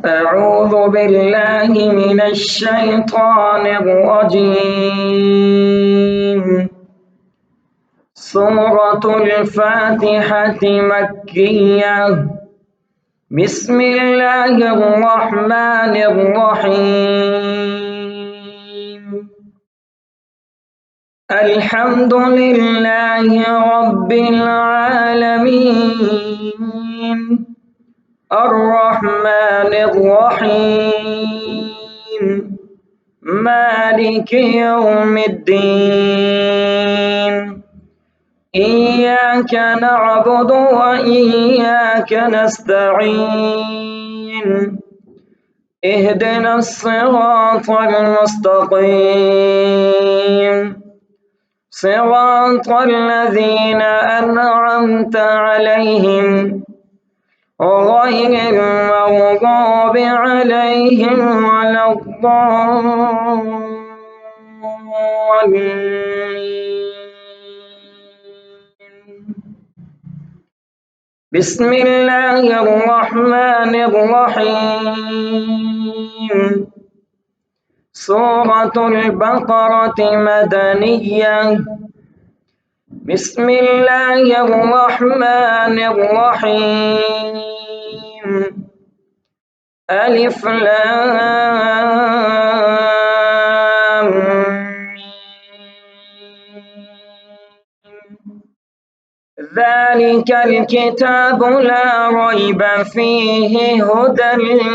أعوذ بالله من الشيطان الرجيم. سورة الفاتحة مكية. بسم الله الرحمن الرحيم. الحمد لله رب العالمين الرحمن الرحيم مالك يوم الدين. إياك نعبد وإياك نستعين. اهدنا الصراط المستقيم صراط الذين أنعمت عليهم غير المغضوب عليهم ولا الضالين. بسم الله الرحمن الرحيم. سورة البقرة مدنية. بسم الله الرحمن الرحيم. ألف لام ذلك الكتاب لا ريب فيه هدى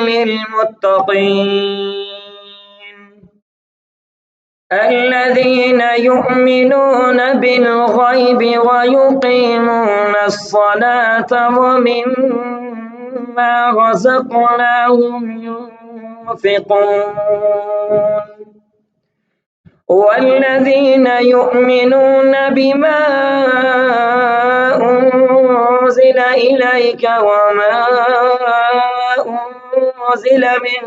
للمتقين الذين يؤمنون بالغيب ويقيمون الصلاة ومما رزقناهم ينفقون والذين يؤمنون بما أنزل إليك وما أنزل من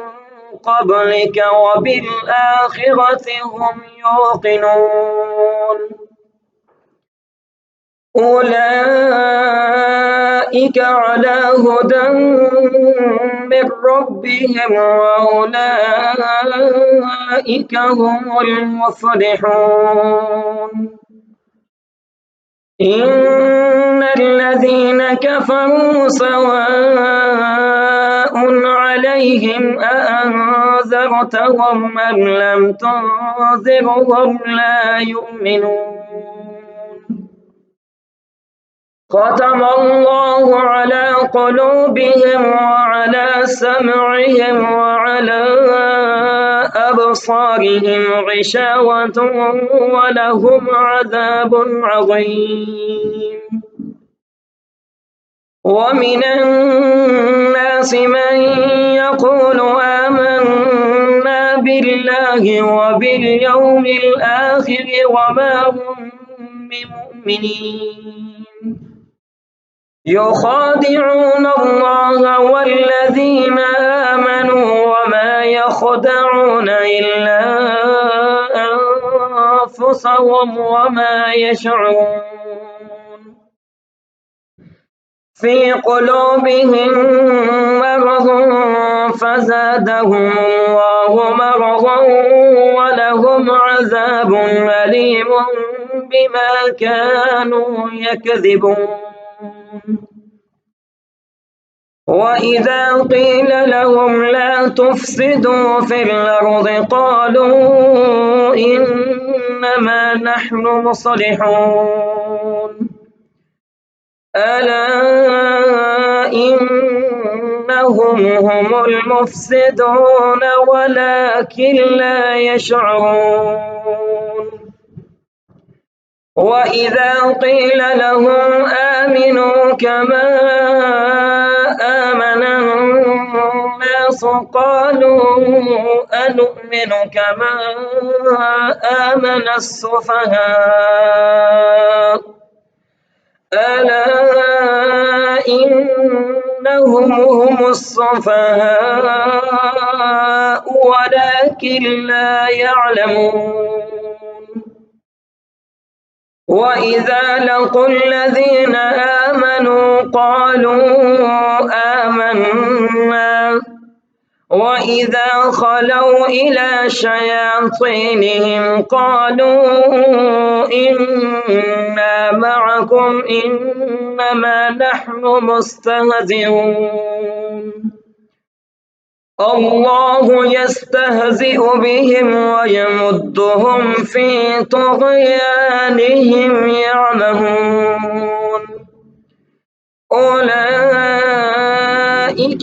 قبلك وبالآخرة هم يوقنون أولئك على هدى من ربهم وأولئك هم المفلحون. إن الذين كفروا سواء عليهم أأنذرتهم أم لم تنذرهم لا يؤمنون. ختم الله على قلوبهم وعلى سمعهم وعلى أبصارهم غشاوة ولهم عذاب عظيم. ومن الناس من يقول آمنا بالله وباليوم الآخر وما هم بمؤمنين يخادعون الله والذين آمنوا وما يخدعون إلا أنفسهم وما يشعرون. في قلوبهم مرض فزادهم الله مرضا ولهم عذاب أليم بما كانوا يكذبون. وإذا قيل لهم لا تفسدوا في الأرض قالوا إنما نحن مصلحون ألا إنهم هم المفسدون ولكن لا يشعرون. وإذا قيل لهم آمنوا كما آمن الناس قالوا أنؤمن كما آمن السفهاء ألا إنهم هم السفهاء ولكن لا يعلمون. وإذا لقوا الذين آمنوا قالوا آمنا وإذا خلوا إلى شياطينهم قالوا إنا معكم إنما نحن مستهزئون الله يستهزئ بهم ويمدهم في طغيانهم يعمهون أولئك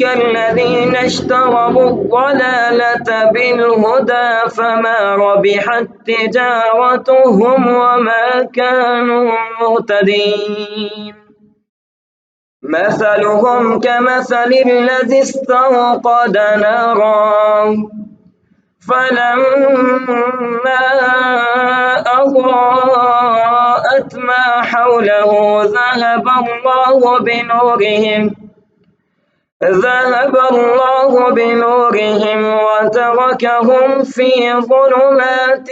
الذين اشتروا الضلالة بالهدى فما ربحت تجارتهم وما كانوا مهتدين مثلهم كمثل الذي استوقد نارا فلما أضاءت ما حوله ذهب الله بنورهم وتركهم في ظلمات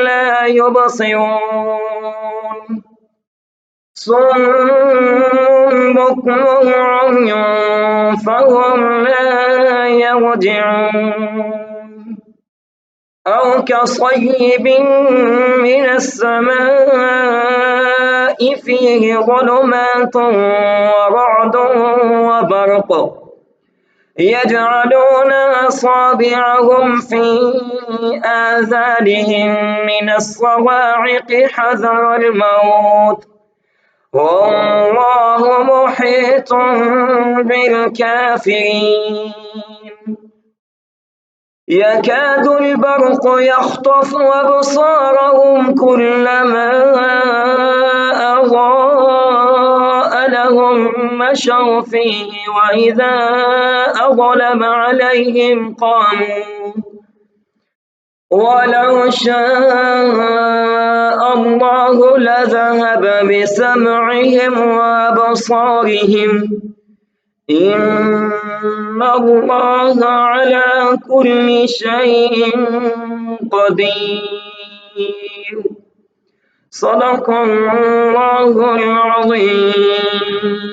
لا يبصرون صم بكم عمي فهم لا يرجعون أو كصيب من السماء فيه ظلمات ورعد وبرق يجعلون أصابعهم في آذانهم من الصواعق حذر الموت والله محيط بالكافرين يكاد البرق يخطف أبصارهم كلما أضاء لهم مشوا فيه وإذا أظلم عليهم قاموا ولو شاء الله لذهب بسمعهم وأبصارهم إن الله على كل شيء قدير صدق الله العظيم.